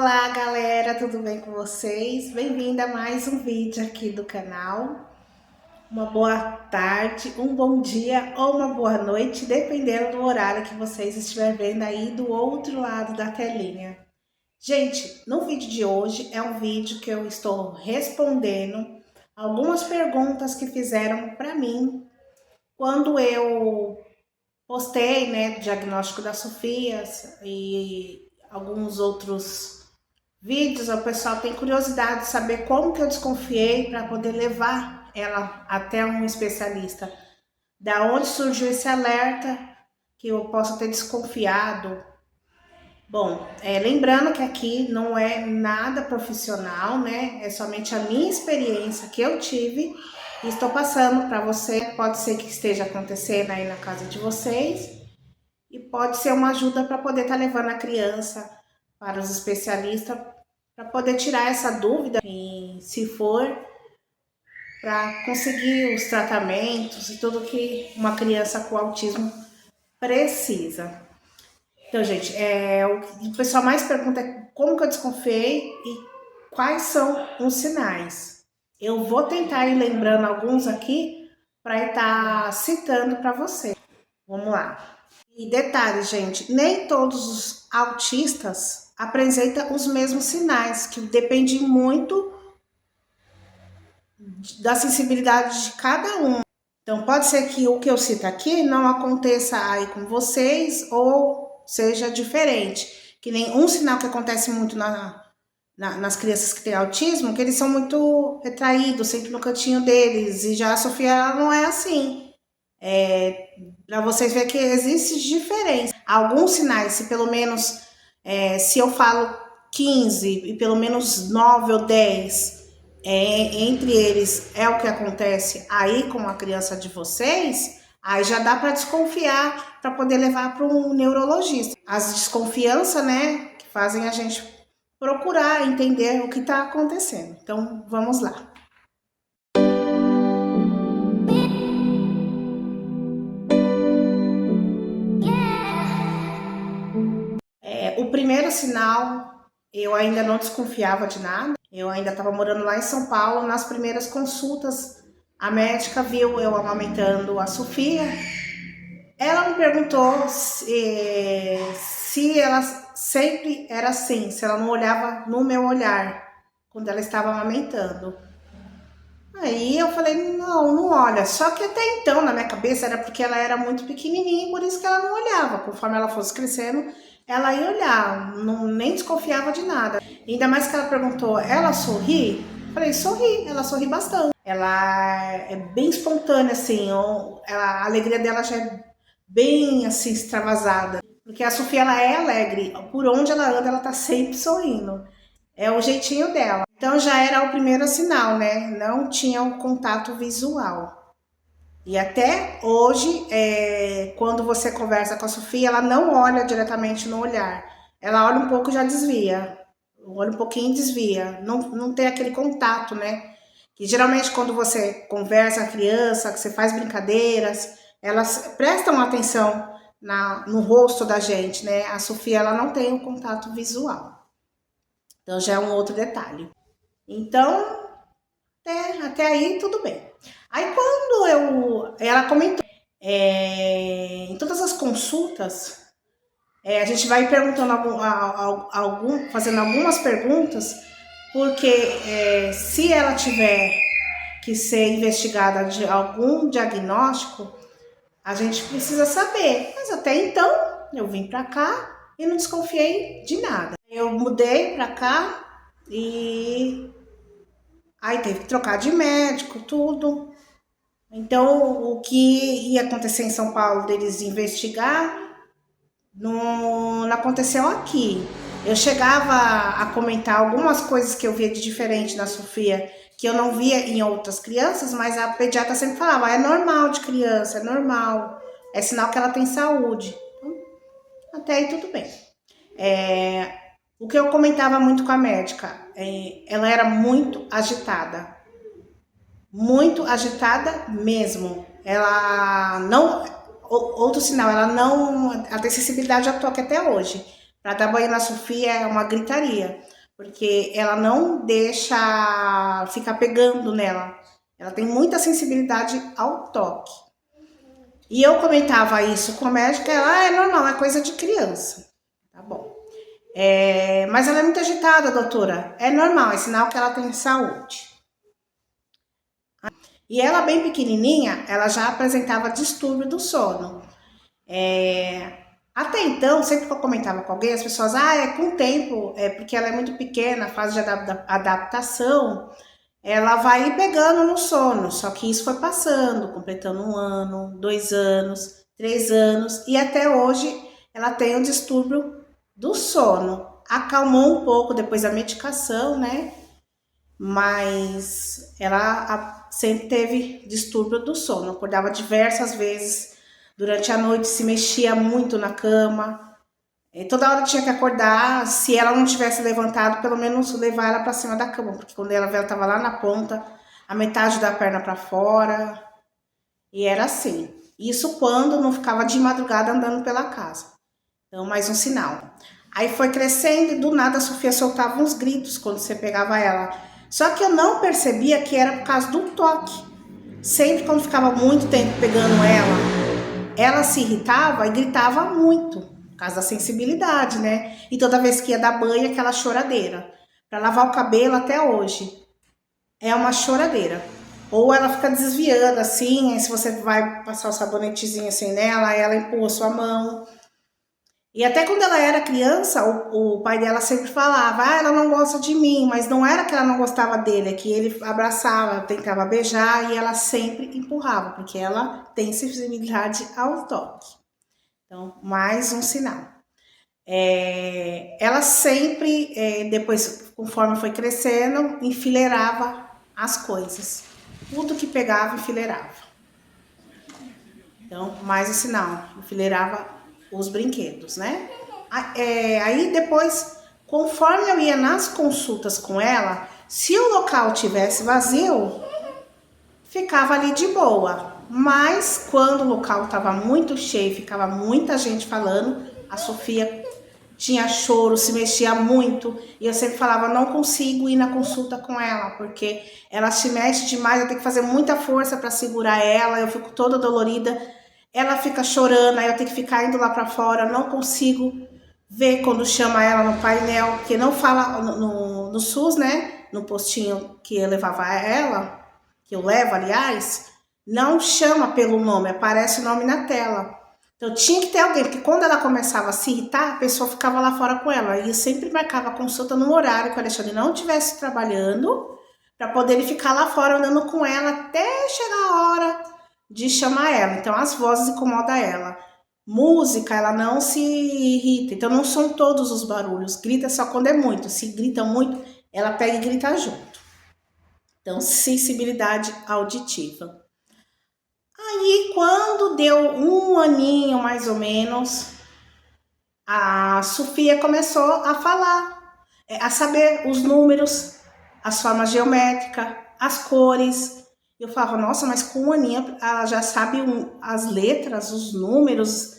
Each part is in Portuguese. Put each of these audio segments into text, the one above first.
Olá galera, tudo bem com vocês? Bem-vinda a mais um vídeo aqui do canal. Uma boa tarde, um bom dia ou uma boa noite, dependendo do horário que vocês estiverem vendo aí do outro lado da telinha. Gente, no vídeo de hoje é um vídeo que eu estou respondendo algumas perguntas que fizeram para mim quando eu postei, né, o diagnóstico da Sofia e alguns outros vídeos. O pessoal tem curiosidade de saber como que eu desconfiei para poder levar ela até um especialista. Da onde surgiu esse alerta que eu posso ter desconfiado? Bom, lembrando que aqui não é nada profissional, né? É somente a minha experiência que eu tive e estou passando para você. Pode ser que esteja acontecendo aí na casa de vocês e pode ser uma ajuda para poder estar levando a criança para os especialistas para poder tirar essa dúvida e, se for, para conseguir os tratamentos e tudo que uma criança com autismo precisa. Então, gente, o pessoal mais pergunta é como que eu desconfiei e quais são os sinais. Eu vou tentar ir lembrando alguns aqui para estar citando para você. Vamos lá. E detalhe, gente, nem todos os autistas apresentam os mesmos sinais, que depende muito da sensibilidade de cada um. Então, pode ser que o que eu cito aqui não aconteça aí com vocês ou seja diferente. Que nem um sinal que acontece muito nas crianças que têm autismo, que eles são muito retraídos, sempre no cantinho deles. E já a Sofia, ela não é assim. Para vocês verem que existe diferença. Alguns sinais, se pelo menos, se eu falo 15 e pelo menos 9 ou 10, entre eles é o que acontece aí com a criança de vocês, aí já dá para desconfiar, para poder levar para um neurologista. As desconfianças, né, que fazem a gente procurar entender o que está acontecendo. Então, vamos lá. O primeiro sinal, eu ainda não desconfiava de nada. Eu ainda estava morando lá em São Paulo. Nas primeiras consultas, a médica viu eu amamentando a Sofia. Ela me perguntou se ela sempre era assim, se ela não olhava no meu olhar quando ela estava amamentando. Aí eu falei, não olha. Só que até então, na minha cabeça, era porque ela era muito pequenininha e por isso que ela não olhava. Conforme ela fosse crescendo, ela ia olhar, não, nem desconfiava de nada. Ainda mais que ela perguntou, ela sorri? Eu falei, sorri, ela sorri bastante. Ela é bem espontânea, assim, a alegria dela já é bem, assim, extravasada. Porque a Sofia, ela é alegre, por onde ela anda, ela tá sempre sorrindo. É o jeitinho dela. Então já era o primeiro sinal, né? Não tinha um contato visual. E até hoje, quando você conversa com a Sofia, ela não olha diretamente no olhar. Ela olha um pouco e já desvia. Olha um pouquinho e desvia. Não tem aquele contato, né? Que geralmente quando você conversa com a criança, que você faz brincadeiras, elas prestam atenção no rosto da gente, né? A Sofia, ela não tem um contato visual. Então já é um outro detalhe. Então, até aí tudo bem. Aí quando ela comentou, em todas as consultas, a gente vai perguntando fazendo algumas perguntas, porque se ela tiver que ser investigada de algum diagnóstico, a gente precisa saber. Mas até então, eu vim pra cá e não desconfiei de nada. Eu mudei pra cá e aí teve que trocar de médico, tudo. Então, o que ia acontecer em São Paulo deles investigar, não aconteceu aqui. Eu chegava a comentar algumas coisas que eu via de diferente na Sofia, que eu não via em outras crianças, mas a pediatra sempre falava, é normal de criança, é normal, é sinal que ela tem saúde. Então, até aí tudo bem. O que eu comentava muito com a médica, ela era muito agitada mesmo. Ela não, outro sinal, ela não, a tem sensibilidade já toca até hoje. Para dar banho na Sofia é uma gritaria. porque ela não deixa ficar pegando nela. Ela tem muita sensibilidade ao toque. E eu comentava isso com a médica, ela, é normal, é coisa de criança. Tá bom. Mas ela é muito agitada, doutora. É normal, é sinal que ela tem saúde. E ela, bem pequenininha, ela já apresentava distúrbio do sono. Até então, sempre que eu comentava com alguém, as pessoas, é com o tempo, porque ela é muito pequena, fase de adaptação, ela vai ir pegando no sono. Só que isso foi passando, completando 1 ano, 2 anos, 3 anos, e até hoje ela tem o distúrbio do sono. Acalmou um pouco depois da medicação, né? Mas ela sempre teve distúrbio do sono, acordava diversas vezes durante a noite, se mexia muito na cama, e toda hora tinha que acordar, se ela não tivesse levantado, pelo menos levar ela para cima da cama, porque quando ela estava lá na ponta, a metade da perna para fora, e era assim. Isso quando não ficava de madrugada andando pela casa. Então, mais um sinal. Aí foi crescendo e do nada a Sofia soltava uns gritos quando você pegava ela. Só que eu não percebia que era por causa do toque. Sempre quando ficava muito tempo pegando ela se irritava e gritava muito, por causa da sensibilidade, né? E toda vez que ia dar banho, aquela choradeira. Para lavar o cabelo até hoje. É uma choradeira. Ou ela fica desviando assim, se você vai passar o sabonetezinho assim nela, ela empurra sua mão. E até quando ela era criança, o pai dela sempre falava, ela não gosta de mim, mas não era que ela não gostava dele, é que ele abraçava, tentava beijar e ela sempre empurrava, porque ela tem sensibilidade ao toque. Então, mais um sinal. Ela sempre, depois, conforme foi crescendo, enfileirava as coisas. Tudo que pegava, enfileirava. Então, mais um sinal, enfileirava os brinquedos, né? Aí depois, conforme eu ia nas consultas com ela, se o local tivesse vazio, ficava ali de boa. Mas quando o local estava muito cheio, ficava muita gente falando, a Sofia tinha choro, se mexia muito, e eu sempre falava, não consigo ir na consulta com ela, porque ela se mexe demais, eu tenho que fazer muita força para segurar ela, eu fico toda dolorida, ela fica chorando, aí eu tenho que ficar indo lá para fora, não consigo ver quando chama ela no painel, que não fala no SUS, né, no postinho que eu levava ela, que eu levo, aliás, não chama pelo nome, aparece o nome na tela. Então tinha que ter alguém, porque quando ela começava a se irritar, a pessoa ficava lá fora com ela. E eu sempre marcava a consulta no horário que o Alexandre não estivesse trabalhando, para poder ele ficar lá fora andando com ela até chegar a hora de chamar ela. Então as vozes incomodam ela. Música, ela não se irrita. Então não são todos os barulhos. Grita só quando é muito. Se grita muito, ela pega e grita junto. Então, sensibilidade auditiva. Aí, quando deu 1 aninho mais ou menos, a Sofia começou a falar, a saber os números, as formas geométricas, as cores. Eu falava, nossa, mas com 1 aninho ela já sabe as letras, os números.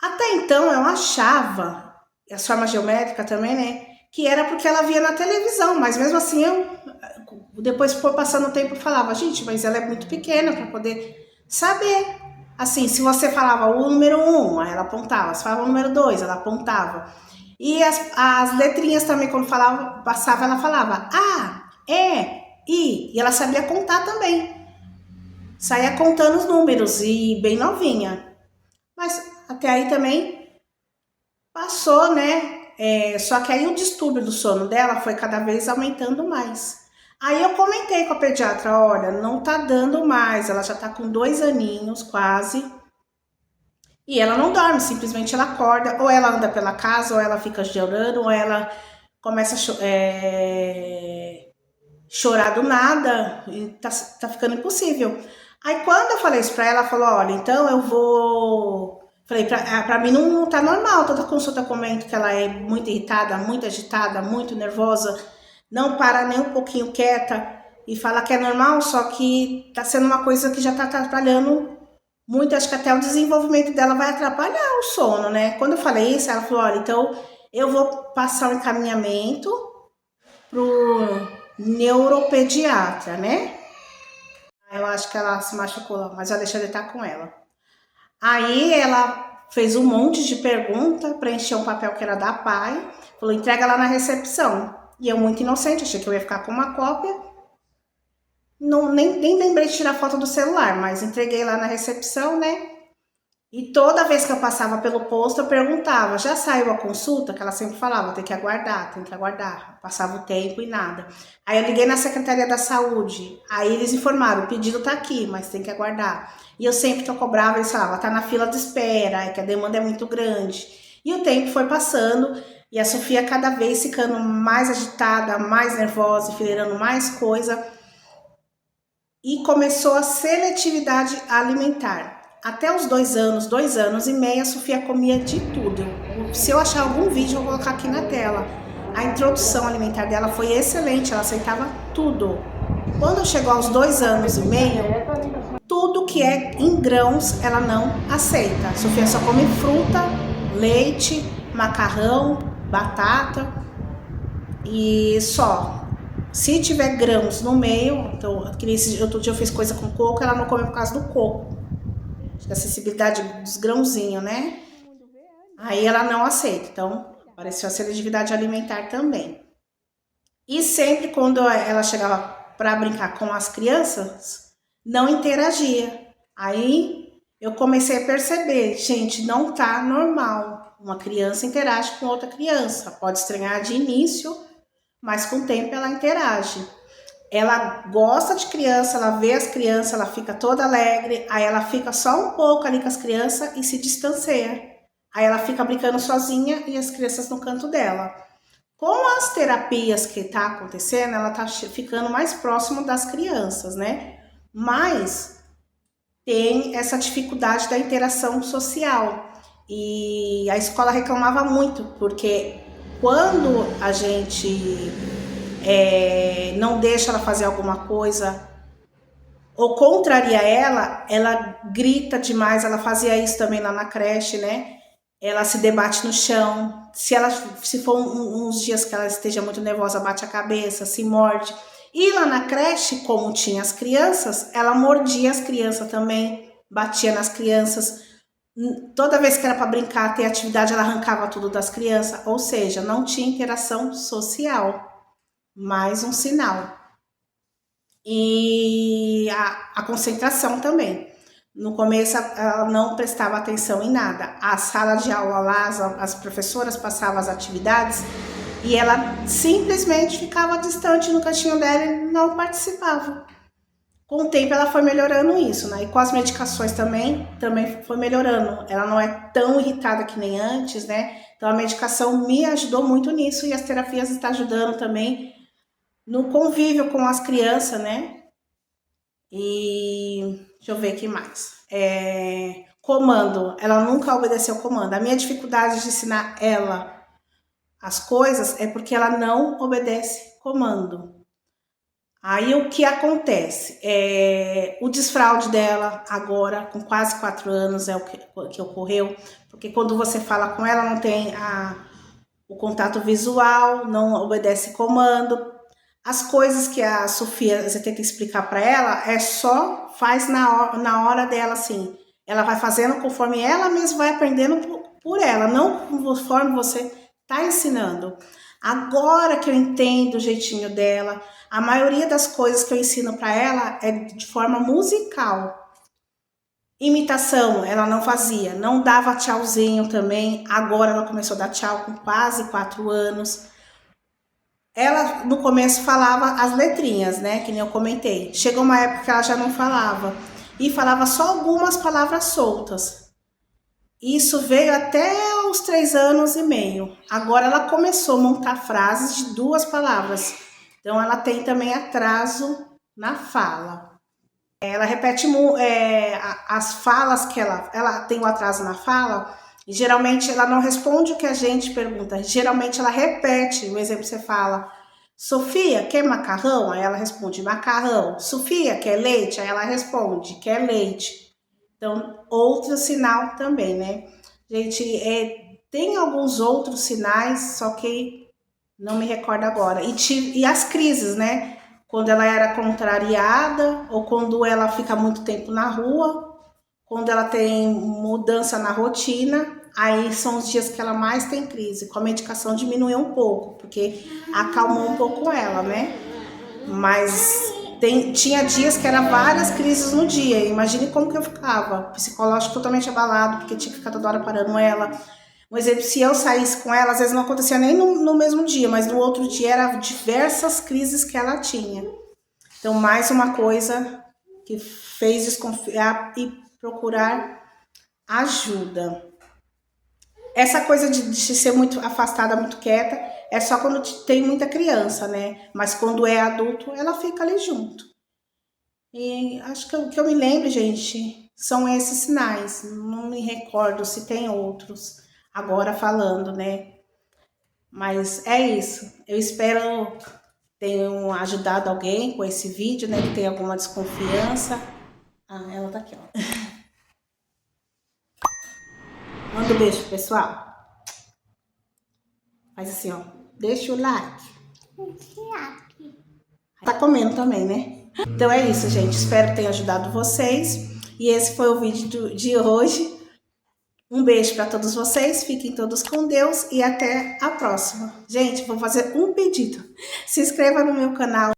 Até então eu achava, e as formas geométricas também, né? Que era porque ela via na televisão, mas mesmo assim eu, depois foi passando o tempo, eu falava, gente, mas ela é muito pequena para poder saber. Assim, se você falava o número 1, aí ela apontava. Se falava o número 2, ela apontava. E as letrinhas também, quando falava, passava, ela falava A, E, I. E ela sabia contar também. Saía contando os números e bem novinha. Mas até aí também passou, né? Só que aí o distúrbio do sono dela foi cada vez aumentando mais. Aí eu comentei com a pediatra, olha, não tá dando mais, ela já tá com 2 aninhos quase, e ela não dorme, simplesmente ela acorda, ou ela anda pela casa, ou ela fica chorando, ou ela começa a chorar do nada, e tá ficando impossível. Aí quando eu falei isso pra ela, ela falou, olha, então eu vou... Falei, pra mim não tá normal, toda consulta eu comento que ela é muito irritada, muito agitada, muito nervosa, não para nem um pouquinho quieta e fala que é normal, só que tá sendo uma coisa que já tá atrapalhando muito, acho que até o desenvolvimento dela vai atrapalhar o sono, né? Quando eu falei isso, ela falou, olha, então eu vou passar um encaminhamento pro neuropediatra, né? Eu acho que ela se machucou lá, mas o Alexandre tá com ela. Aí ela fez um monte de pergunta, preencheu um papel que era da pai, falou, entrega lá na recepção. E eu, muito inocente, achei que eu ia ficar com uma cópia. Não, nem lembrei de tirar foto do celular, mas entreguei lá na recepção, né? E toda vez que eu passava pelo posto, eu perguntava, já saiu a consulta? Que ela sempre falava, tem que aguardar, tem que aguardar. Passava o tempo e nada. Aí eu liguei na Secretaria da Saúde, aí eles informaram, o pedido tá aqui, mas tem que aguardar. E eu sempre que eu cobrava, eles falavam, tá na fila de espera, é que a demanda é muito grande. E o tempo foi passando, e a Sofia cada vez ficando mais agitada, mais nervosa, enfileirando mais coisa. E começou a seletividade alimentar. Até os 2 anos, 2 anos e meio, a Sofia comia de tudo. Se eu achar algum vídeo, eu vou colocar aqui na tela. A introdução alimentar dela foi excelente, ela aceitava tudo. Quando chegou aos 2 anos e meio, tudo que é em grãos, ela não aceita. A Sofia só come fruta, leite, macarrão, batata e só. Se tiver grãos no meio, então, outro dia eu fiz coisa com coco, ela não come por causa do coco. Acho que a sensibilidade dos grãozinhos, né? Aí ela não aceita. Então, apareceu a seletividade alimentar também. E sempre quando ela chegava para brincar com as crianças, não interagia. Aí eu comecei a perceber, gente, não tá normal. Uma criança interage com outra criança. Pode estranhar de início, mas com o tempo ela interage. Ela gosta de criança, ela vê as crianças, ela fica toda alegre, aí ela fica só um pouco ali com as crianças e se distancia. Aí ela fica brincando sozinha e as crianças no canto dela. Com as terapias que tá acontecendo, ela tá ficando mais próximo das crianças, né? Mas tem essa dificuldade da interação social. E a escola reclamava muito, porque quando a gente não deixa ela fazer alguma coisa ou contraria ela grita demais. Ela fazia isso também lá na creche, né? Ela se debate no chão. Se for uns dias que ela esteja muito nervosa, bate a cabeça, se morde. E lá na creche, como tinha as crianças, ela mordia as crianças também, batia nas crianças. Toda vez que era para brincar, ter atividade, ela arrancava tudo das crianças. Ou seja, não tinha interação social. Mais um sinal. E a concentração também. No começo ela não prestava atenção em nada. A sala de aula lá, as professoras passavam as atividades e ela simplesmente ficava distante no cantinho dela e não participava. Com o tempo ela foi melhorando isso, né? E com as medicações também foi melhorando. Ela não é tão irritada que nem antes, né? Então a medicação me ajudou muito nisso e as terapias estão ajudando também no convívio com as crianças, né? E deixa eu ver aqui mais. Comando, ela nunca obedeceu comando. A minha dificuldade de ensinar ela as coisas é porque ela não obedece comando. Aí o que acontece? O desfraude dela agora, com quase 4 anos, é o que ocorreu, porque quando você fala com ela, não tem o contato visual, não obedece comando. As coisas que a Sofia, você tenta explicar para ela, só faz na hora dela, assim. Ela vai fazendo conforme ela mesma vai aprendendo por ela, não conforme você tá ensinando. Agora que eu entendo o jeitinho dela, a maioria das coisas que eu ensino para ela é de forma musical. Imitação, ela não fazia, não dava tchauzinho também. Agora ela começou a dar tchau com quase 4 anos. Ela no começo falava as letrinhas, né? Que nem eu comentei. Chegou uma época que ela já não falava. E falava só algumas palavras soltas. Isso veio até os 3 anos e meio. Agora ela começou a montar frases de 2 palavras. Então ela tem também atraso na fala. Ela repete as falas que ela tem o atraso na fala. E geralmente ela não responde o que a gente pergunta. Geralmente ela repete. Um exemplo, você fala: Sofia, quer macarrão? Aí ela responde: macarrão. Sofia, quer leite? Aí ela responde: quer leite. Então, outro sinal também, né? Gente, tem alguns outros sinais, só que Não me recordo agora. E as crises, né? Quando ela era contrariada ou quando ela fica muito tempo na rua, quando ela tem mudança na rotina, aí são os dias que ela mais tem crise. Com a medicação diminuiu um pouco, porque acalmou um pouco ela, né? Mas tinha dias que era várias crises no dia. Imagine como que eu ficava. Psicológico totalmente abalado, porque tinha que ficar toda hora parando ela. Um exemplo, se eu saísse com ela, às vezes não acontecia nem no mesmo dia, mas no outro dia eram diversas crises que ela tinha. Então, mais uma coisa que fez desconfiar e procurar ajuda. Essa coisa de ser muito afastada, muito quieta, é só quando tem muita criança, né? Mas quando é adulto, ela fica ali junto. E acho que o que eu me lembro, gente, são esses sinais. Não me recordo se tem outros agora falando, né? Mas é isso. Eu espero tenham ajudado alguém com esse vídeo, né? Que tem alguma desconfiança. Ah, ela tá aqui, ó. Manda um beijo, pessoal. Faz assim, ó. Deixa o like. Tá comendo também, né? Então é isso, gente. Espero que tenha ajudado vocês. E esse foi o vídeo de hoje. Um beijo para todos vocês. Fiquem todos com Deus e até a próxima. Gente, vou fazer um pedido. Se inscreva no meu canal.